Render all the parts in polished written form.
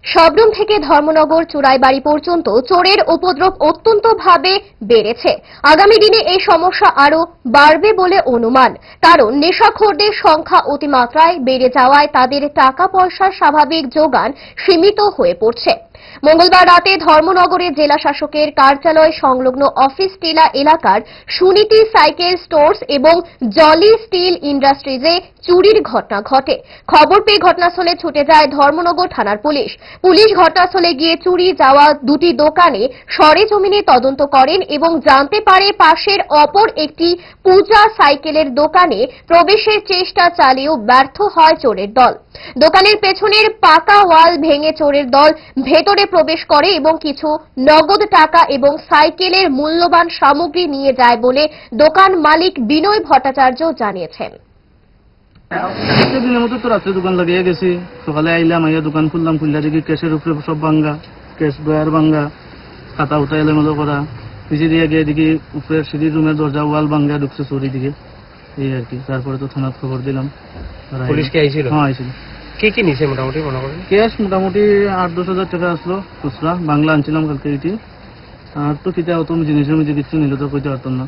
শবরুম থেকে ধর্মনগর চুরাইবাড়ি পর্যন্ত চোরের উপদ্রব অত্যন্তভাবে বেড়েছে। আগামী দিনে এই সমস্যা আরো বাড়বে বলে অনুমান, কারণ নেশাখোরদের সংখ্যা অতিমাত্রায় বেড়ে যাওয়ায় তাদের টাকা পয়সার স্বাভাবিক যোগান সীমিত হয়ে পড়ছে। মঙ্গলবার রাতে ধর্মনগরে জেলা শাসকের কার্যালয় সংলগ্ন অফিস টিলা এলাকার সুনীতি সাইকেল স্টোর্স এবং জলি স্টিল ইন্ডাস্ট্রিজে চুরির ঘটনা ঘটে। খবর পেয়ে ঘটনাস্থলে ছুটে যায় ধর্মনগর থানার পুলিশ। ঘটনাস্থলে গিয়ে চুরি যাওয়া দুটি দোকানে সরেজমিনে তদন্ত করেন এবং জানতে পারে পাশের অপর একটি পূজা সাইকেলের দোকানে প্রবেশের চেষ্টা চালিয়েও ব্যর্থ হয় চোরের দল। দোকানের পেছনের পাকা ওয়াল ভেঙে চোরের দল ভেতরে প্রবেশ করে এবং কিছু নগদ টাকা এবং সাইকেলের মূল্যবান সামগ্রী নিয়ে যায় বলে দোকান মালিক বিনয় ভট্টাচার্য জানিয়েছেন। দিনের মতো তো রাত্রে দোকান লাগিয়ে গেছি, সকালে আইলাম, আইয়া দোকান খুললাম, খুললা দেখি ক্যাশের উপরে সব ভাঙ্গা, ক্যাশ ড্রয়ার ভাঙ্গা, খাতা উঠা এলোমেলো করা, পিছিয়ে দিয়ে গিয়ে দেখি উপরের সিঁড়ির রুমের দরজা ওয়াল ভাঙ্গা ঢুকছে চোরি দিকে, এই আর কি। তারপরে তো থানার খবর দিলাম। পুলিশকে আইছিল? হ্যাঁ আইছিল। কি নিছে মোটামুটি মনে করেন? ক্যাশ মোটামুটি 8-10 হাজার টাকা আসলো খুচরা, বাংলা আনছিলাম কালকে এটি। আর তো কিতা অত জিনিসের মধ্যে কিছু নিল তো কইতে পারতাম না।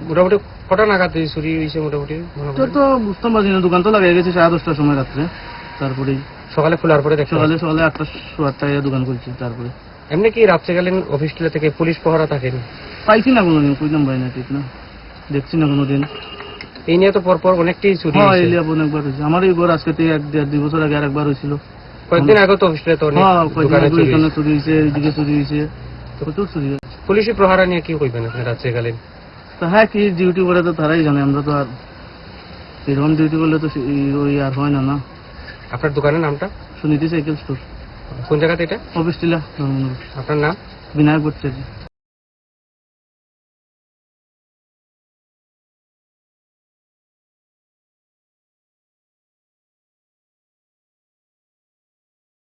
মোটামুটি কটা নাগাদ চুরি হয়েছে মোটামুটি? তো বুঝতাম পারছি না, দোকান তো লাগিয়ে গেছে 10:30টার সময় রাত্রে। তারপরে সকালে খোলার পরে সকালে 8টা দোকান খুলছি। তারপরে এমনি কি রাত্রেকালীন অফিস থেকে পুলিশ পহরা থাকেন? পাইছি না কোনোদিন, কইলাম ভাই না, ঠিক না, দেখছি না কোনোদিন। এই নিয়ে তো পরপর অনেকটাই চুরি হয়েছে। এলিয়া অনেকবার হয়েছে আমার এই ঘর, আজকে থেকে 1-2 বছর আগে আরেকবার হয়েছিল। কয়েকদিন আগে তো অফিস তো চুরি হয়েছে, এইদিকে চুরি হয়েছে, প্রচুর চুরি হয়েছে। পুলিশি প্রহারা নিয়ে কি কইবেন আপনি রাত্রেকালীন? তা হ্যাঁ, কি ডিউটি করে তো তারাই জানে, আমরা তো আর এরকম ডিউটি করলে তো ওই আর হয় না। না, আপনার দোকানের নামটা? Suniti cycle store. কোন জায়গাতে এটা? অফিস টিলা ধর্মনগর। আপনার নাম? বিনায়ক ভট্টাচার্য।